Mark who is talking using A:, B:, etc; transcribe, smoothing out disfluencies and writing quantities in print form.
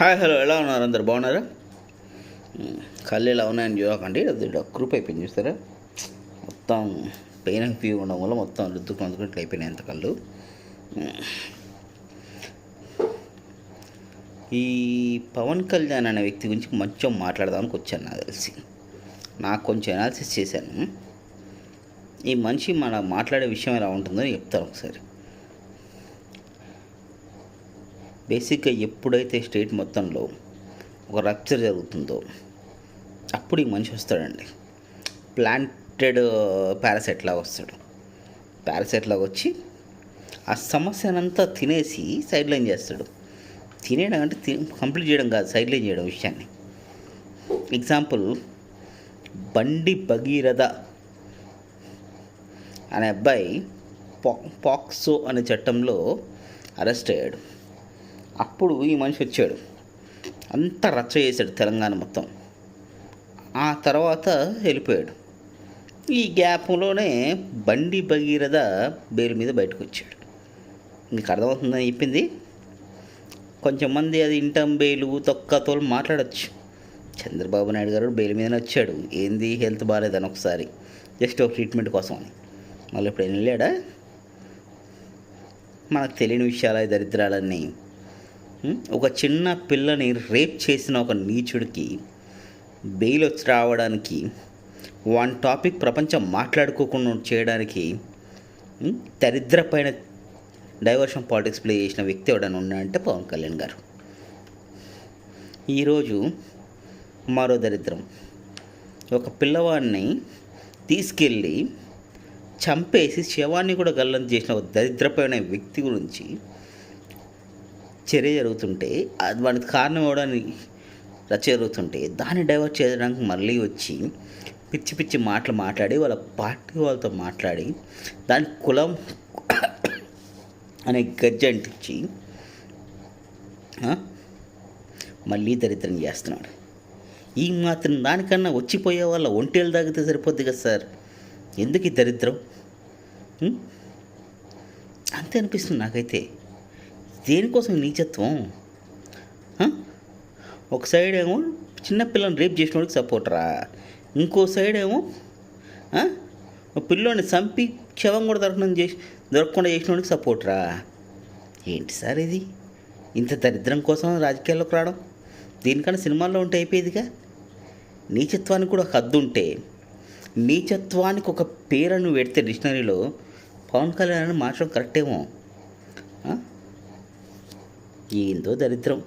A: Hi hello ఎలా ఉన్నారు అందరు బాగున్నారా? కళ్ళు ఎలా ఉన్నాయని చూడకండి, అది డక్కురూపు అయిపోయింది చూస్తారా. మొత్తం పెయిన్ అయిపోయి ఉండడం వల్ల మొత్తం రుద్దుకుంటున్నట్లు అయిపోయినాయి అంత కళ్ళు. ఈ పవన్ కళ్యాణ్ అనే వ్యక్తి గురించి కొంచెం మాట్లాడదానికి వచ్చాను. నాకు తెలిసి నాకు కొంచెం అనాలిసిస్ చేశాను. ఈ మనిషి మన మాట్లాడే విషయం ఎలా ఉంటుందో చెప్తాను ఒకసారి. బేసిక్గా ఎప్పుడైతే స్టేట్ మొత్తంలో ఒక రప్చర్ జరుగుతుందో అప్పుడు ఈ మనిషి వస్తాడండి. ప్లాంటెడ్ పారాసైట్ లాగా వస్తాడు. పారాసైట్ లాగా వచ్చి ఆ సమస్యనంతా తినేసి సైడ్ లైన్ చేస్తాడు. తినేయడం అంటే కంప్లీట్ చేయడం కాదు, సైడ్ లైన్ చేయడం విషయాన్ని. ఎగ్జాంపుల్, బండి భగీరథ అనే అబ్బాయి పాక్సో అనే చట్టంలో అరెస్ట్ అయ్యాడు. అప్పుడు ఈ మనిషి వచ్చాడు, అంతా రచ్చ చేశాడు తెలంగాణ మొత్తం. ఆ తర్వాత వెళ్ళిపోయాడు. ఈ గ్యాప్లోనే బండి భగీరథ బెయిల్ మీద బయటకు వచ్చాడు. మీకు అర్థమవుతుందని చెప్పింది. కొంచెం మంది అది ఇంటం బెయిలు తొక్కతోలు మాట్లాడచ్చు. చంద్రబాబు నాయుడు గారు బెయిల్ మీదనే వచ్చాడు. ఏంది హెల్త్ బాగాలేదని ఒకసారి జస్ట్ ఒక ట్రీట్మెంట్ కోసం అని. మళ్ళీ ఇప్పుడు వెళ్ళాడా? మనకు తెలియని విషయాలు దరిద్రాలన్నీ. ఒక చిన్న పిల్లని రేప్ చేసిన ఒక నీచుడికి బెయిల్ వచ్చి రావడానికి, వన్ టాపిక్ ప్రపంచం మాట్లాడుకోకుండా చేయడానికి దరిద్రపైన డైవర్షన్ పాలిటిక్స్ ప్లే చేసిన వ్యక్తి ఎవడని ఉన్నాడంటే పవన్ కళ్యాణ్ గారు. ఈరోజు మరో దరిద్రం, ఒక పిల్లవాడిని తీసుకెళ్ళి చంపేసి శవాన్ని కూడా గల్లంత చేసిన ఒక దరిద్రపైన వ్యక్తి గురించి చర్య జరుగుతుంటే, వానికి కారణం ఇవ్వడానికి రచ్చ జరుగుతుంటే దాన్ని డైవర్ట్ చేయడానికి మళ్ళీ వచ్చి పిచ్చి పిచ్చి మాటలు మాట్లాడి వాళ్ళ పార్టీ వాళ్ళతో మాట్లాడి దాని కులం అనే గజ్జ అంటించి మళ్ళీ దరిద్రం చేస్తున్నాడు. ఈ మాత్రం దానికన్నా వచ్చిపోయే వాళ్ళ ఒంటేలు తాగితే సరిపోద్ది కదా సార్, ఎందుకు ఈ దరిద్రం? అంతే అనిపిస్తుంది నాకైతే. దేనికోసం నీచత్వం? ఒక సైడ్ ఏమో చిన్నపిల్లని రేప్ చేసిన వాడికి సపోర్టరా, ఇంకో సైడ్ ఏమో పిల్లోని చంపి శవం కూడా దొరకకుండా చేసిన వాడికి సపోర్టరా. ఏంటి సార్ ఇది? ఇంత దరిద్రం కోసం రాజకీయాల్లోకి రావడం? దీనికన్నా సినిమాల్లో ఉంటే అయిపోయేదిగా. నీచత్వానికి కూడా ఒక హద్దు ఉంటే, నీచత్వానికి ఒక పేరును పెడితే డిక్షనరీలో పవన్ కళ్యాణ్ మార్చడం కరెక్టేమో. ఏందో దరిద్రం.